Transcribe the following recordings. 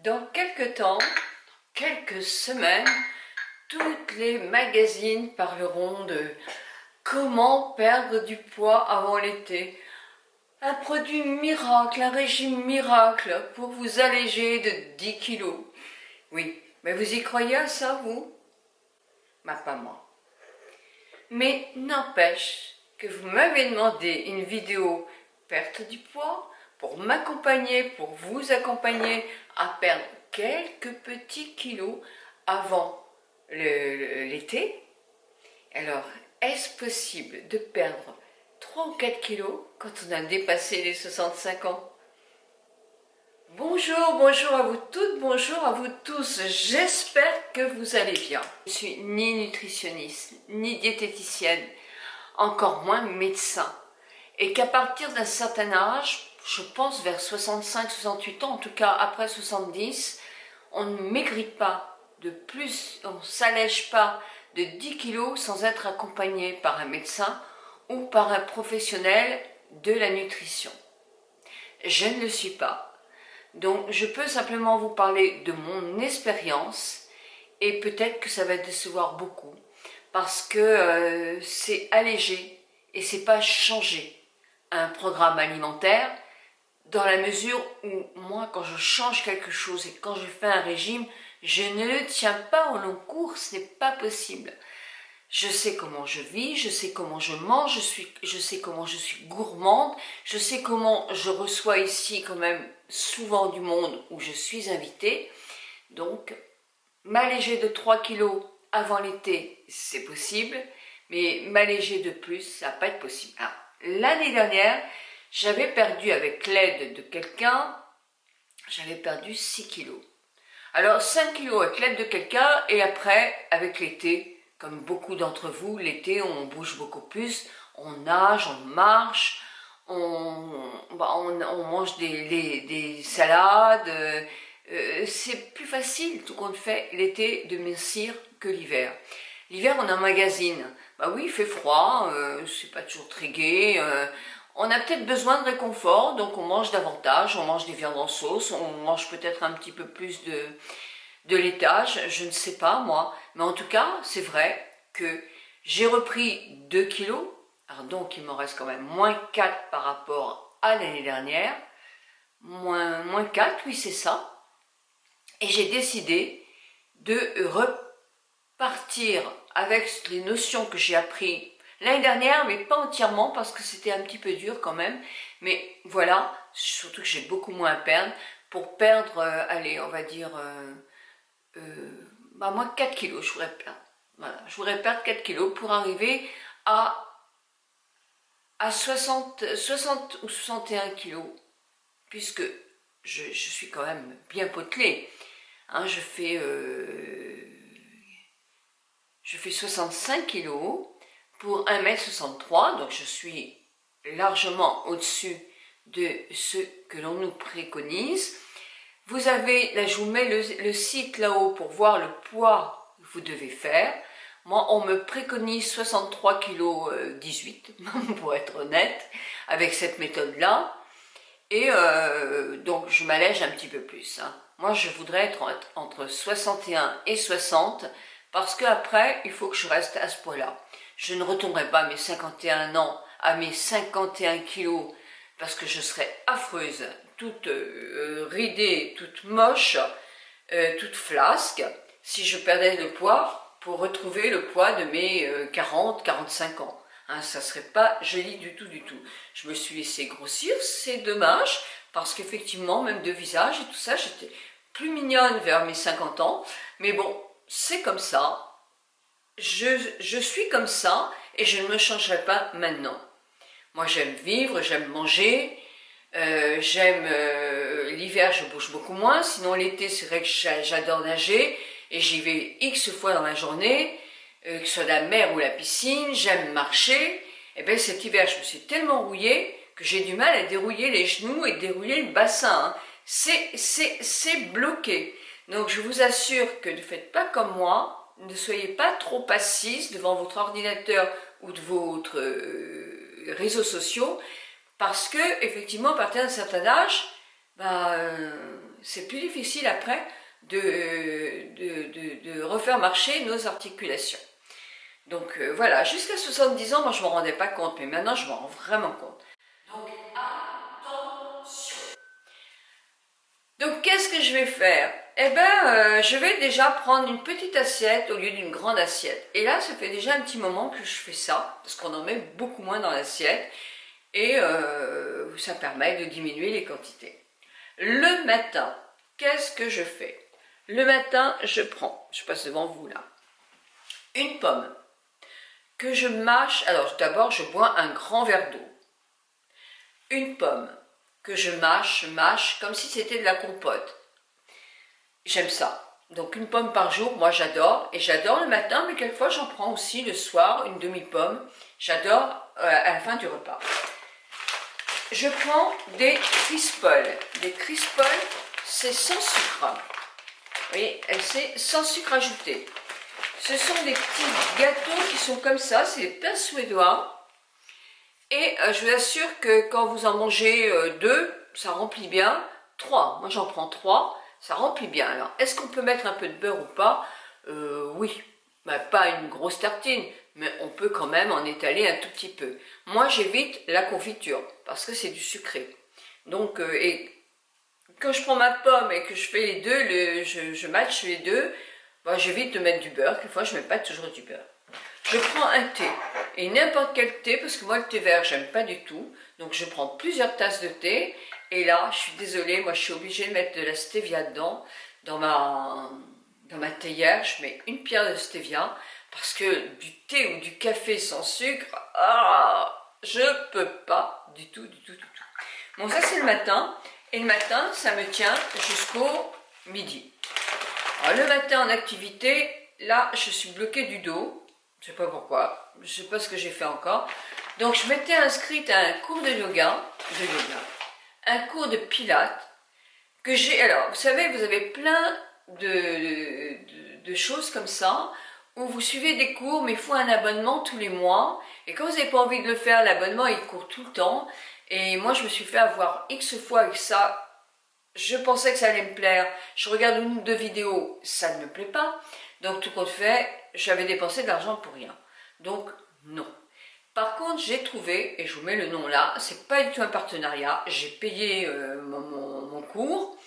Dans quelques temps, quelques semaines, toutes les magazines parleront de comment perdre du poids avant l'été. Un produit miracle, un régime miracle pour vous alléger de 10 kilos. Oui, mais vous y croyez à ça, vous? Pas moi. Mais n'empêche que vous m'avez demandé une vidéo perte du poids pour m'accompagner, pour vous accompagner à perdre quelques petits kilos avant l'été. Alors, est-ce possible de perdre 3 ou 4 kilos quand on a dépassé les 65 ans? Bonjour, bonjour à vous toutes, bonjour à vous tous, j'espère que vous allez bien. Je suis ni nutritionniste, ni diététicienne, encore moins médecin. Et qu'à partir d'un certain âge, je pense vers 65-68 ans, en tout cas après 70, on ne maigrit pas de plus, on ne s'allège pas de 10 kilos sans être accompagné par un médecin ou par un professionnel de la nutrition. Je ne le suis pas. Donc je peux simplement vous parler de mon expérience et peut-être que ça va décevoir beaucoup parce que c'est allégé et c'est pas changer un programme alimentaire dans la mesure où moi quand je change quelque chose et quand je fais un régime, je ne le tiens pas au long cours, ce n'est pas possible. Je sais comment je vis, je sais comment je mange, je sais comment je suis gourmande, je sais comment je reçois ici quand même souvent du monde où je suis invitée. Donc, m'alléger de 3 kilos avant l'été, c'est possible, mais m'alléger de plus, ça va pas être possible. L'année dernière, j'avais perdu avec l'aide de quelqu'un, j'avais perdu 6 kilos. Alors 5 kilos avec l'aide de quelqu'un et après, avec l'été, comme beaucoup d'entre vous, l'été, on bouge beaucoup plus, on nage, on marche, on mange des salades. C'est plus facile, tout compte fait, l'été de mincir que l'hiver. L'hiver, on emmagasine. Oui, il fait froid, c'est pas toujours très gai. On a peut-être besoin de réconfort, donc on mange davantage, on mange des viandes en sauce, on mange peut-être un petit peu plus de laitage, je ne sais pas moi, mais en tout cas, c'est vrai que j'ai repris 2 kilos, alors donc il m'en reste quand même moins 4 par rapport à l'année dernière, moins 4, oui c'est ça, et j'ai décidé de repartir avec les notions que j'ai apprises l'année dernière, mais pas entièrement parce que c'était un petit peu dur quand même, mais voilà, surtout que j'ai beaucoup moins à perdre, pour perdre, allez, on va dire... moi 4 kilos je voudrais perdre. Voilà, je voudrais perdre 4 kilos pour arriver à 60 ou 61 kilos, puisque je suis quand même bien potelée. Hein, je fais 65 kilos pour 1m63, donc je suis largement au-dessus de ce que l'on nous préconise. Vous avez, là je vous mets le site là-haut pour voir le poids que vous devez faire. Moi on me préconise 63 kg 18 pour être honnête avec cette méthode là. Et donc je m'allège un petit peu plus. Moi je voudrais être entre 61 et 60 parce qu'après il faut que je reste à ce poids-là. Je ne retomberai pas à mes 51 ans, à mes 51 kilos parce que je serais affreuse, toute ridée, toute moche, toute flasque, si je perdais le poids pour retrouver le poids de mes 40-45 ans. Ça serait pas joli du tout, du tout. Je me suis laissée grossir, c'est dommage, parce qu'effectivement, même de visage et tout ça, j'étais plus mignonne vers mes 50 ans, mais bon, c'est comme ça. Je suis comme ça, et je ne me changerai pas maintenant. Moi, j'aime vivre, j'aime manger, j'aime l'hiver, je bouge beaucoup moins. Sinon, l'été, c'est vrai que j'adore nager et j'y vais X fois dans la journée, que ce soit la mer ou la piscine. J'aime marcher. Et bien, cet hiver, je me suis tellement rouillée que j'ai du mal à dérouiller les genoux et dérouiller le bassin. C'est bloqué. Donc, je vous assure que ne faites pas comme moi. Ne soyez pas trop assise devant votre ordinateur ou de votre réseaux sociaux, parce que effectivement à partir d'un certain âge, c'est plus difficile après de refaire marcher nos articulations. Donc voilà, jusqu'à 70 ans, moi je ne m'en rendais pas compte, mais maintenant je m'en rends vraiment compte. Donc attention. Donc qu'est-ce que je vais faire? Eh bien, je vais déjà prendre une petite assiette au lieu d'une grande assiette. Et là, ça fait déjà un petit moment que je fais ça, parce qu'on en met beaucoup moins dans l'assiette, et ça permet de diminuer les quantités. Le matin, qu'est-ce que je fais? Le matin, je passe devant vous là, une pomme que je mâche. Alors d'abord, je bois un grand verre d'eau. Une pomme que je mâche comme si c'était de la compote. J'aime ça. Donc une pomme par jour, moi j'adore. Et j'adore le matin, mais quelquefois j'en prends aussi le soir, une demi-pomme. J'adore à la fin du repas. Je prends des crispoles. Des crispoles, c'est sans sucre. Vous voyez, c'est sans sucre ajouté. Ce sont des petits gâteaux qui sont comme ça, c'est des pains suédois. Et je vous assure que quand vous en mangez 2, ça remplit bien. 3, moi j'en prends 3, ça remplit bien. Alors, est-ce qu'on peut mettre un peu de beurre ou pas? Oui, bah, pas une grosse tartine, mais on peut quand même en étaler un tout petit peu. Moi j'évite la confiture, parce que c'est du sucré. Donc, et quand je prends ma pomme et que je fais les deux, je matche les deux, bah, j'évite de mettre du beurre. Quelquefois je ne mets pas toujours du beurre. Je prends un thé, et n'importe quel thé, parce que moi le thé vert j'aime pas du tout, donc je prends plusieurs tasses de thé, et là je suis désolée, moi je suis obligée de mettre de la stevia dedans, dans ma théière, je mets une pierre de stevia, parce que du thé ou du café sans sucre, je peux pas du tout. Bon, ça c'est le matin, et le matin ça me tient jusqu'au midi. Alors le matin en activité, là je suis bloquée du dos. Je sais pas pourquoi, je sais pas ce que j'ai fait encore. Donc je m'étais inscrite à un cours de yoga, un cours de pilates, que j'ai... Alors, vous savez, vous avez plein de choses comme ça, où vous suivez des cours, mais il faut un abonnement tous les mois. Et quand vous n'avez pas envie de le faire, l'abonnement il court tout le temps. Et moi je me suis fait avoir X fois avec ça. Je pensais que ça allait me plaire. Je regarde une ou deux vidéos, ça ne me plaît pas. Donc tout compte fait, j'avais dépensé de l'argent pour rien. Donc non. Par contre, j'ai trouvé, et je vous mets le nom là, c'est pas du tout un partenariat, j'ai payé mon cours.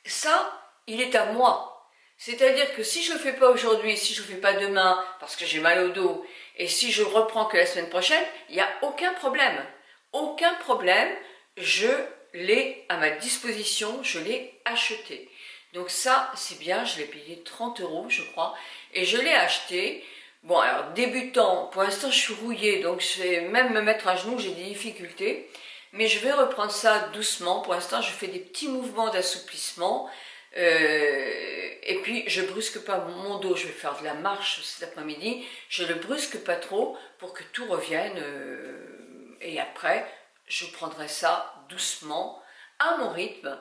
Ça, il est à moi. C'est-à-dire que si je le fais pas aujourd'hui, si je le fais pas demain, parce que j'ai mal au dos, et si je reprends que la semaine prochaine, il n'y a aucun problème. Aucun problème, je l'ai à ma disposition, je l'ai acheté. Donc ça, c'est bien, je l'ai payé 30 € je crois, et je l'ai acheté. Bon, alors débutant, pour l'instant je suis rouillée, donc je vais même me mettre à genoux, j'ai des difficultés, mais je vais reprendre ça doucement. Pour l'instant, je fais des petits mouvements d'assouplissement, et puis je brusque pas mon dos. Je vais faire de la marche cet après-midi, je le brusque pas trop pour que tout revienne, et après, je prendrai ça doucement, à mon rythme,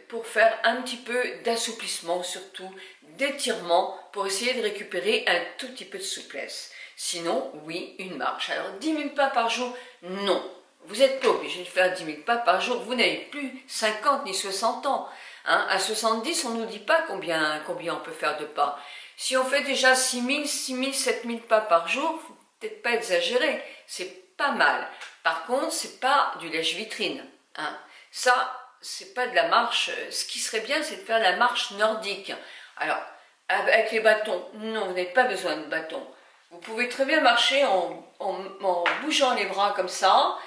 pour faire un petit peu d'assouplissement, surtout d'étirement, pour essayer de récupérer un tout petit peu de souplesse. Sinon, oui, une marche. Alors 10 000 pas par jour, non. Vous n'êtes pas obligé de faire 10 000 pas par jour, vous n'avez plus 50 ni 60 ans. Hein. À 70, on ne nous dit pas combien on peut faire de pas. Si on fait déjà 6 000, 6 000, 7 000 pas par jour, il ne faut peut-être pas exagérer, c'est pas mal. Par contre, c'est pas du lèche-vitrine. Hein. Ça, c'est pas de la marche. Ce qui serait bien, c'est de faire la marche nordique. Alors, avec les bâtons, non, vous n'avez pas besoin de bâtons. Vous pouvez très bien marcher en bougeant les bras comme ça,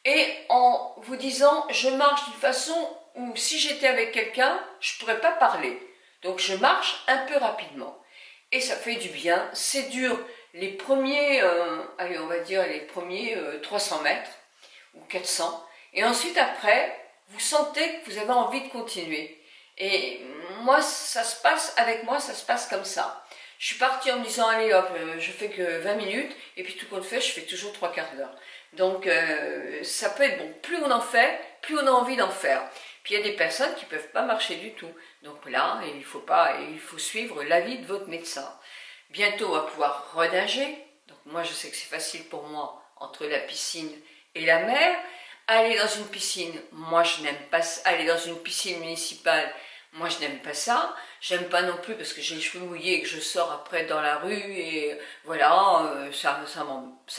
et en vous disant, je marche d'une façon où si j'étais avec quelqu'un, je ne pourrais pas parler. Donc je marche un peu rapidement. Et ça fait du bien. C'est dur les premiers, allez, on va dire les premiers 300 mètres ou 400. Et ensuite après, vous sentez que vous avez envie de continuer. Et moi, ça se passe comme ça. Je suis partie en me disant, allez hop, je fais que 20 minutes, et puis tout compte fait, je fais toujours 3/4 d'heure. Donc ça peut être bon. Plus on en fait, plus on a envie d'en faire. Puis il y a des personnes qui ne peuvent pas marcher du tout. Donc là, il faut suivre l'avis de votre médecin. Bientôt, on va pouvoir renager. Donc moi, je sais que c'est facile pour moi, entre la piscine et la mer. aller dans une piscine, moi je n'aime pas ça. Aller dans une piscine municipale, moi je n'aime pas ça. J'aime pas non plus parce que j'ai les cheveux mouillés et que je sors après dans la rue et voilà, ça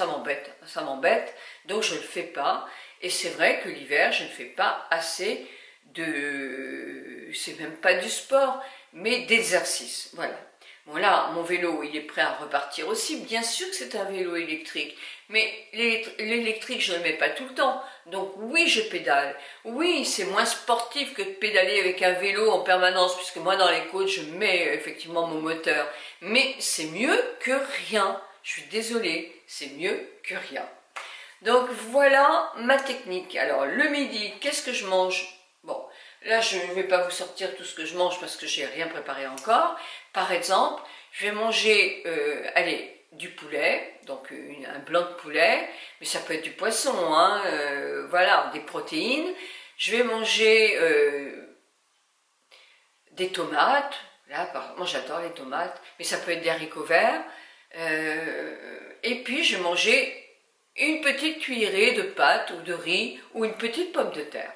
m'embête. Donc je ne le fais pas. Et c'est vrai que l'hiver, je ne fais pas assez c'est même pas du sport, mais d'exercice. Voilà. Bon là, mon vélo, il est prêt à repartir aussi. Bien sûr que c'est un vélo électrique, mais l'électrique, je ne le mets pas tout le temps. Donc oui, je pédale. Oui, c'est moins sportif que de pédaler avec un vélo en permanence, puisque moi, dans les côtes, je mets effectivement mon moteur. Mais c'est mieux que rien. Je suis désolée, c'est mieux que rien. Donc voilà ma technique. Alors le midi, qu'est-ce que je mange? Bon, là je ne vais pas vous sortir tout ce que je mange parce que j'ai rien préparé encore. Par exemple, je vais manger, du poulet, donc un blanc de poulet, mais ça peut être du poisson, hein, voilà, des protéines. Je vais manger des tomates. Là, moi j'adore les tomates, mais ça peut être des haricots verts. Et puis je vais manger une petite cuillerée de pâte ou de riz ou une petite pomme de terre.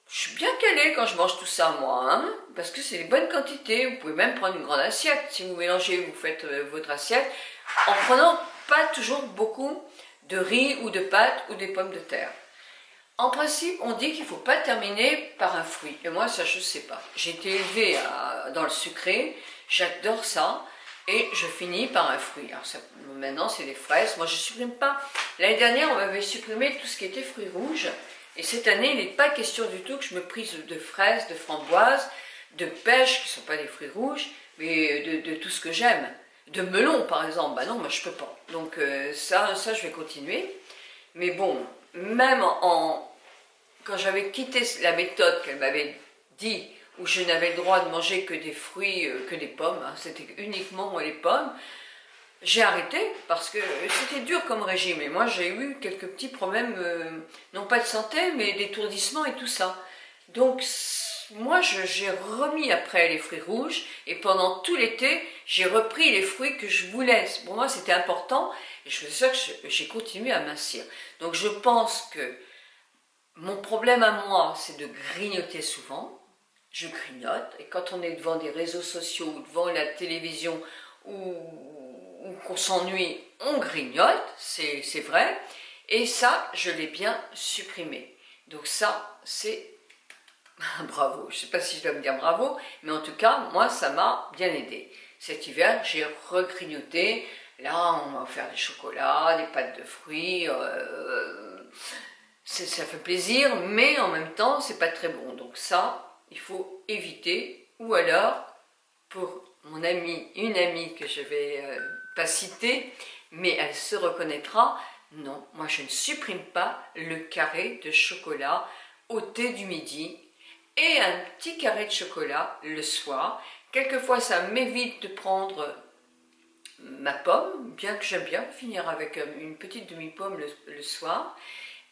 Je suis bien calée quand je mange tout ça, moi, hein, parce que c'est des bonnes quantités. Vous pouvez même prendre une grande assiette. Si vous mélangez, vous faites votre assiette, en prenant pas toujours beaucoup de riz ou de pâtes ou des pommes de terre. En principe, on dit qu'il ne faut pas terminer par un fruit. Et moi, ça, je ne sais pas. J'ai été élevée dans le sucré, j'adore ça. Et je finis par un fruit. Alors ça, maintenant, c'est des fraises. Moi, je ne supprime pas. L'année dernière, on m'avait supprimé tout ce qui était fruits rouges. Et cette année, il n'est pas question du tout que je me prise de fraises, de framboises, de pêches, qui ne sont pas des fruits rouges, mais de tout ce que j'aime. De melon, par exemple. Ben non, moi, je ne peux pas. Donc ça, je vais continuer. Mais bon, même quand j'avais quitté la méthode qu'elle m'avait dit, où je n'avais le droit de manger que des fruits, que des pommes, hein, c'était uniquement les pommes, j'ai arrêté parce que c'était dur comme régime. Et moi, j'ai eu quelques petits problèmes, non pas de santé, mais d'étourdissement et tout ça. Donc, moi, j'ai remis après les fruits rouges et pendant tout l'été, j'ai repris les fruits que je voulais. Pour moi, c'était important et je faisais ça que j'ai continué à mincir. Donc, je pense que mon problème à moi, c'est de grignoter souvent. Je grignote, et quand on est devant des réseaux sociaux ou devant la télévision ou qu'on s'ennuie, on grignote, c'est vrai, et ça, je l'ai bien supprimé. Donc ça, c'est bravo. Je ne sais pas si je dois me dire bravo, mais en tout cas, moi, ça m'a bien aidé. Cet hiver, j'ai regrignoté. Là, on m'a offert des chocolats, des pâtes de fruits. Ça fait plaisir, mais en même temps, c'est pas très bon. Donc ça, il faut éviter, ou alors, pour mon amie, une amie que je ne vais pas citer, mais elle se reconnaîtra, non, moi je ne supprime pas le carré de chocolat au thé du midi et un petit carré de chocolat le soir. Quelquefois ça m'évite de prendre ma pomme, bien que j'aime bien finir avec une petite demi-pomme le soir.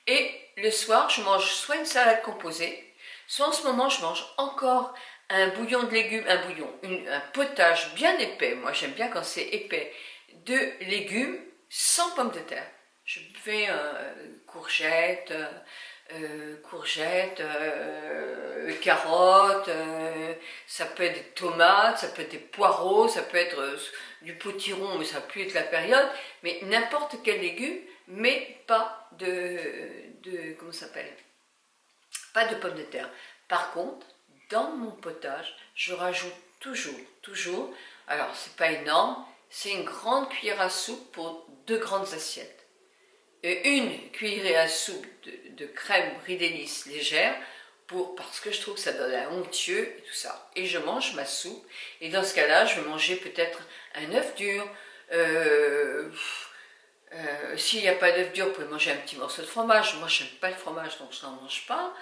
Et le soir, je mange soit une salade composée, soit en ce moment, je mange encore un bouillon de légumes, un potage bien épais. Moi, j'aime bien quand c'est épais, de légumes sans pommes de terre. Je fais courgettes, carottes, ça peut être des tomates, ça peut être des poireaux, ça peut être du potiron, mais ça va plus être la période, mais n'importe quel légume, mais pas comment ça s'appelle, pas de pommes de terre. Par contre, dans mon potage, je rajoute toujours, alors c'est pas énorme, c'est une grande cuillère à soupe pour 2 grandes assiettes. Et une cuillerée à soupe de crème brie délice légère, parce que je trouve que ça donne un onctueux et tout ça. Et je mange ma soupe, et dans ce cas-là, je vais manger peut-être un œuf dur, s'il n'y a pas d'œuf dur, vous pouvez manger un petit morceau de fromage. Moi, je n'aime pas le fromage, donc je n'en mange pas.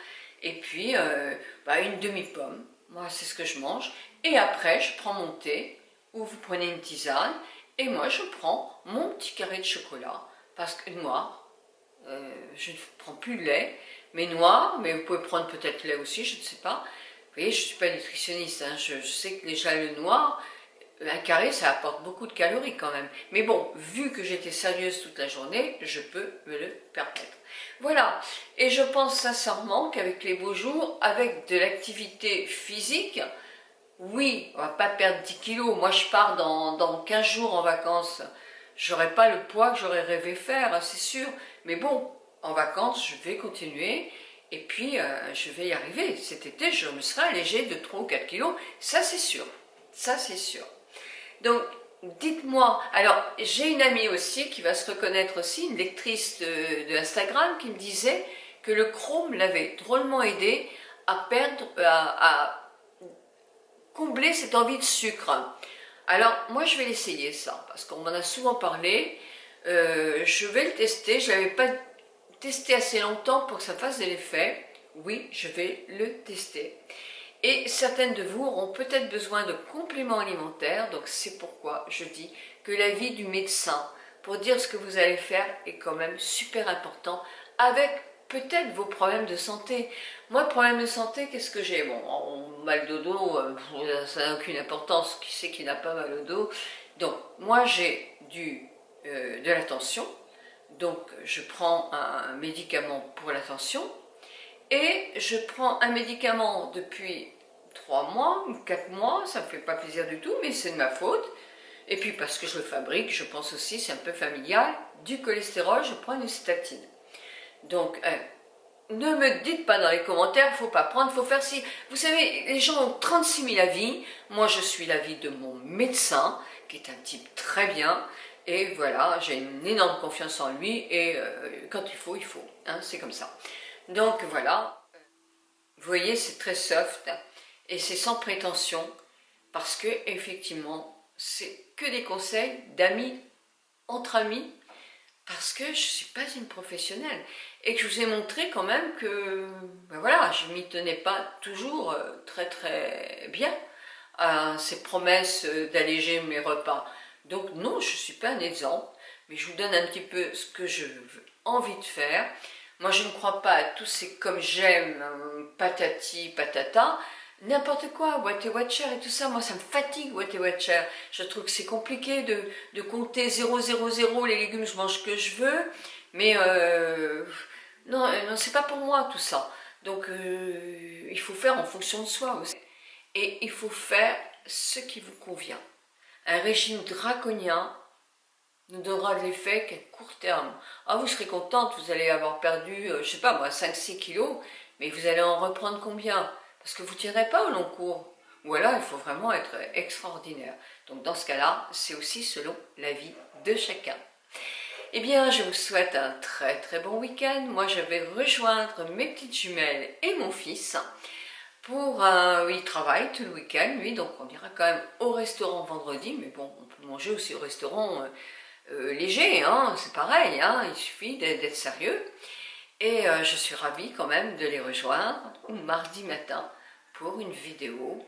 Et puis, une demi-pomme. Moi, c'est ce que je mange. Et après, je prends mon thé, ou vous prenez une tisane. Et moi, je prends mon petit carré de chocolat. Parce que noir, je ne prends plus le lait, mais noir, mais vous pouvez prendre peut-être lait aussi, je ne sais pas. Vous voyez, je ne suis pas nutritionniste, hein, je sais que déjà le noir, un carré, ça apporte beaucoup de calories quand même. Mais bon, vu que j'étais sérieuse toute la journée, je peux me le permettre. Voilà, et je pense sincèrement qu'avec les beaux jours, avec de l'activité physique, oui, on va pas perdre 10 kilos. Moi, je pars dans 15 jours en vacances. J'aurai pas le poids que j'aurais rêvé faire, hein, c'est sûr. Mais bon, en vacances, je vais continuer. Et puis, je vais y arriver. Cet été, je me serai allégée de 3 ou 4 kilos. Ça, c'est sûr. Ça, c'est sûr. Donc, dites-moi. Alors, j'ai une amie aussi qui va se reconnaître aussi, une lectrice de Instagram, qui me disait que le chrome l'avait drôlement aidé à perdre, à combler cette envie de sucre. Alors, moi, je vais l'essayer, ça, parce qu'on m'en a souvent parlé. Je vais le tester. Je ne l'avais pas testé assez longtemps pour que ça fasse de l'effet. Oui, je vais le tester. Et certaines de vous auront peut-être besoin de compléments alimentaires, donc c'est pourquoi je dis que l'avis du médecin pour dire ce que vous allez faire est quand même super important avec peut-être vos problèmes de santé. Moi, problème de santé, qu'est-ce que j'ai? Bon, mal de dos, ça n'a aucune importance. Qui c'est qui n'a pas mal au dos? Donc, moi, j'ai de la tension. Donc, je prends un médicament pour la tension. Et je prends un médicament depuis 3 mois ou 4 mois. Ça ne me fait pas plaisir du tout, mais c'est de ma faute. Et puis, parce que je le fabrique, je pense aussi, c'est un peu familial. Du cholestérol, je prends une statine. Donc, ne me dites pas dans les commentaires, il ne faut pas prendre, il faut faire ci. Vous savez, les gens ont 36 000 avis. Moi, je suis l'avis de mon médecin, qui est un type très bien. Et voilà, j'ai une énorme confiance en lui. Et quand il faut, hein, c'est comme ça. Donc, voilà. Vous voyez, c'est très soft. Et c'est sans prétention. Parce que, effectivement, c'est que des conseils d'amis, entre amis. Parce que je ne suis pas une professionnelle et que je vous ai montré quand même que ben voilà, je ne m'y tenais pas toujours très très bien à ces promesses d'alléger mes repas. Donc non, je ne suis pas un exemple, mais je vous donne un petit peu ce que j'ai envie de faire. Moi, je ne crois pas à tous ces comme j'aime, patati, patata, n'importe quoi, What et Watcher et tout ça. Moi, ça me fatigue, What et Watcher. Je trouve que c'est compliqué de compter 0, 0, 0, les légumes, je mange ce que je veux. Mais non, non c'est pas pour moi tout ça. Donc, il faut faire en fonction de soi aussi. Et il faut faire ce qui vous convient. Un régime draconien ne donnera de l'effet qu'à court terme. Ah, vous serez contente, vous allez avoir perdu, je sais pas moi, 5-6 kilos, mais vous allez en reprendre combien? Parce que vous ne tirez pas au long cours. Ou alors, il faut vraiment être extraordinaire. Donc, dans ce cas-là, c'est aussi selon l'avis de chacun. Eh bien, je vous souhaite un très très bon week-end. Moi, je vais rejoindre mes petites jumelles et mon fils pour il travaille tout le week-end, lui, donc on ira quand même au restaurant vendredi, mais bon, on peut manger aussi au restaurant léger, hein, c'est pareil, hein, il suffit d'être sérieux. Et je suis ravie quand même de les rejoindre mardi matin pour une vidéo,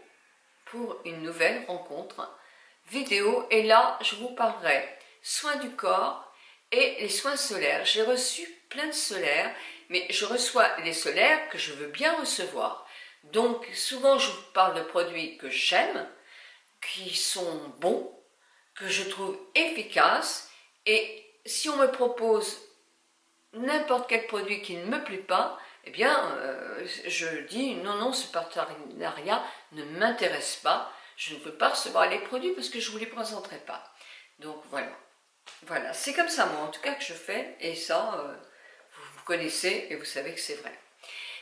pour une nouvelle rencontre vidéo. Et là, je vous parlerai soins du corps et les soins solaires. J'ai reçu plein de solaires, mais je reçois les solaires que je veux bien recevoir. Donc, souvent, je vous parle de produits que j'aime, qui sont bons, que je trouve efficaces. Et si on me propose n'importe quel produit qui ne me plaît pas, eh bien, je dis non, non, ce partenariat ne m'intéresse pas. Je ne veux pas recevoir les produits parce que je ne vous les présenterai pas. Donc, voilà. Voilà, c'est comme ça, moi, en tout cas, que je fais. Et ça, vous connaissez et vous savez que c'est vrai.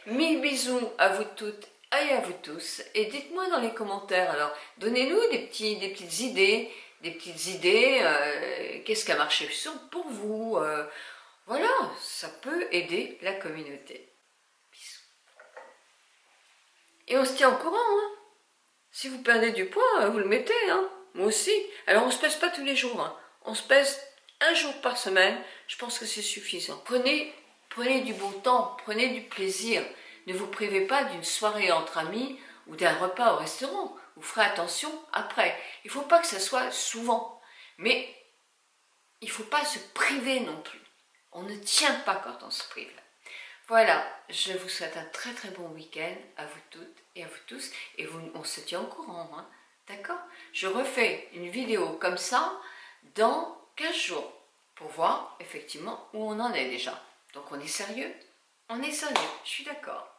1000 bisous à vous toutes et à vous tous. Et dites-moi dans les commentaires, alors, donnez-nous des petites idées, qu'est-ce qui a marché pour vous, voilà, ça peut aider la communauté. Bisous. Et on se tient au courant, hein. Si vous perdez du poids, vous le mettez, hein. Moi aussi. Alors on ne se pèse pas tous les jours, hein. On se pèse un jour par semaine, je pense que c'est suffisant. Prenez du bon temps, prenez du plaisir. Ne vous privez pas d'une soirée entre amis ou d'un repas au restaurant. Vous ferez attention après. Il ne faut pas que ça soit souvent. Mais il ne faut pas se priver non plus. On ne tient pas quand on se prive. Voilà, je vous souhaite un très très bon week-end à vous toutes et à vous tous. Et on se tient au courant. Hein. D'accord? Je refais une vidéo comme ça dans 15 jours pour voir effectivement où on en est déjà. Donc on est sérieux? On est sérieux, je suis d'accord.